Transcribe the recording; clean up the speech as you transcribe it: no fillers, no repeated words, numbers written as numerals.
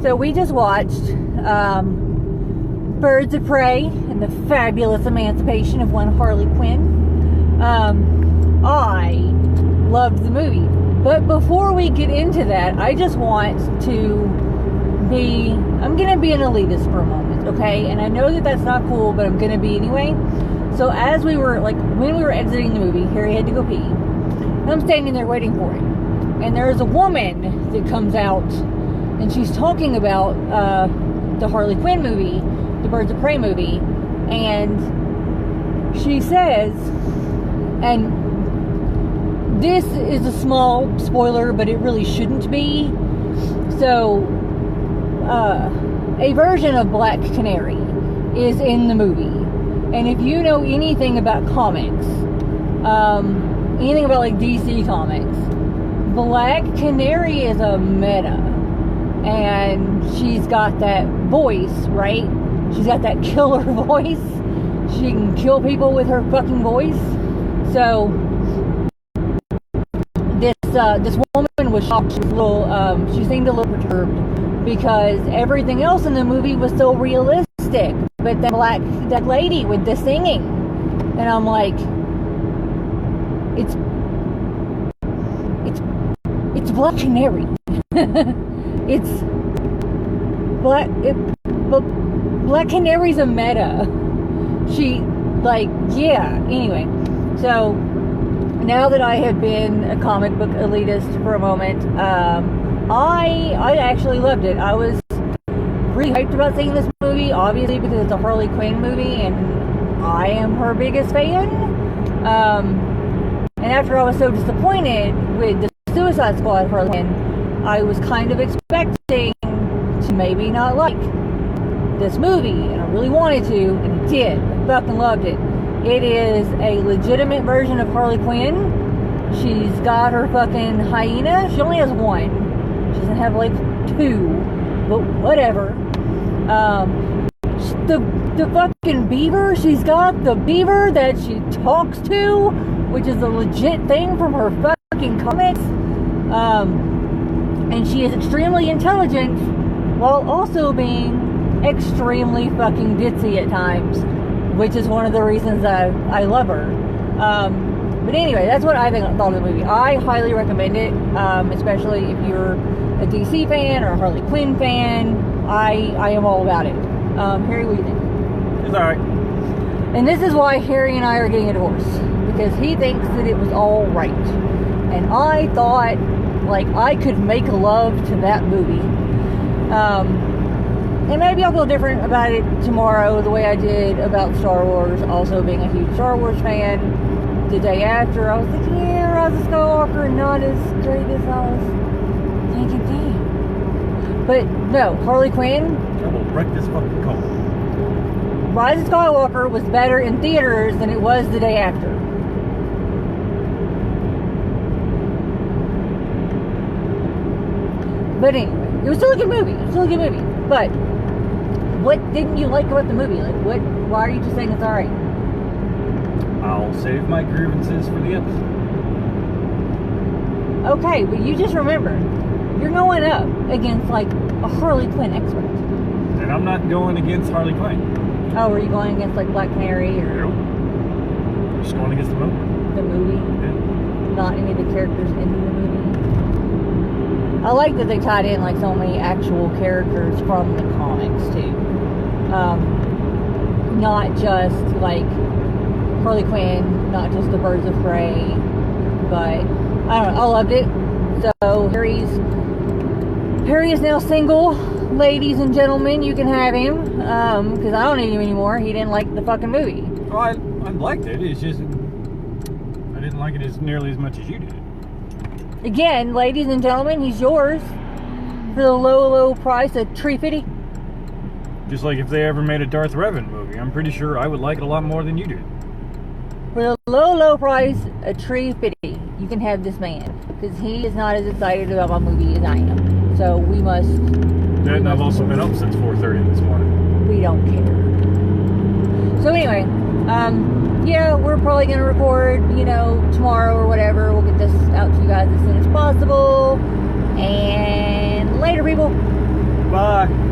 So we just watched Birds of Prey and the Fabulous Emancipation of One Harley Quinn. I loved the movie. But before we get into that, I just want to I'm going to be an elitist for a moment, okay? And I know that that's not cool, but I'm going to be anyway. So as we were, when we were exiting the movie, Harry had to go pee. And I'm standing there waiting for him. And there's a woman that comes out, and she's talking about the Harley Quinn movie, the Birds of Prey movie. And she says, and this is a small spoiler, but it really shouldn't be. So, a version of Black Canary is in the movie. And if you know anything about comics, anything about DC comics, Black Canary is a meta. And she's got that voice, right? She's got that killer voice. She can kill people with her fucking voice. So, this woman was shocked. She was a little, she seemed a little perturbed because everything else in the movie was so realistic. But that lady with the singing, and I'm like, it's Black Canary. Black Canary's a meta. Anyway, so now that I have been a comic book elitist for a moment, I actually loved it. I was really hyped about seeing this movie, obviously because it's a Harley Quinn movie, and I am her biggest fan. And after I was so disappointed with the Suicide Squad Harley Quinn, I was kind of expecting to maybe not like this movie, and I really wanted to, and I did. I fucking loved it. It is a legitimate version of Harley Quinn. She's got her fucking hyena. She only has one. She doesn't have two, but whatever. The fucking beaver. She's got the beaver that she talks to, which is a legit thing from her fucking comics. And she is extremely intelligent while also being extremely fucking ditzy at times, which is one of the reasons that I love her. But anyway, that's what I thought of the movie. I highly recommend it, especially if you're a DC fan or a Harley Quinn fan. I am all about it. Harry, what do you think? It's alright. And this is why Harry and I are getting a divorce, because he thinks that it was all right. And I thought, I could make love to that movie. And maybe I'll feel different about it tomorrow, the way I did about Star Wars, also being a huge Star Wars fan. The day after, I was like, yeah, Rise of Skywalker, not as great as I was thinking, damn. But no, Harley Quinn. I will wreck this fucking car. Rise of Skywalker was better in theaters than it was the day after. But anyway, it was still a good movie. But what didn't you like about the movie? Why are you just saying it's alright? I'll save my grievances for the episode. Okay, but you just remember, you're going up against a Harley Quinn expert. And I'm not going against Harley Quinn. Oh, were you going against Black Canary or? Nope. I'm just going against the movie. The movie? Yeah. Not any of the characters in the movie. I like that they tied in so many actual characters from the comics too. Not just Harley Quinn, not just the Birds of Prey, but I don't know, I loved it. So Harry is now single, ladies and gentlemen. You can have him, because I don't need him anymore. He didn't like the fucking movie. Well, I liked it. It's just I didn't like it as nearly as much as you did. Again, ladies and gentlemen, he's yours for the low price of $350. Just like if they ever made a Darth Revan movie, I'm pretty sure I would like it a lot more than you did. For the low price of $350, you can have this man, because he is not as excited about my movie as I am. So we must. And I've also been up since 4:30 this morning. We don't care. So anyway, yeah, we're probably gonna record, tomorrow or whatever. We'll get this out to you guys as soon as possible. And later, people. Bye.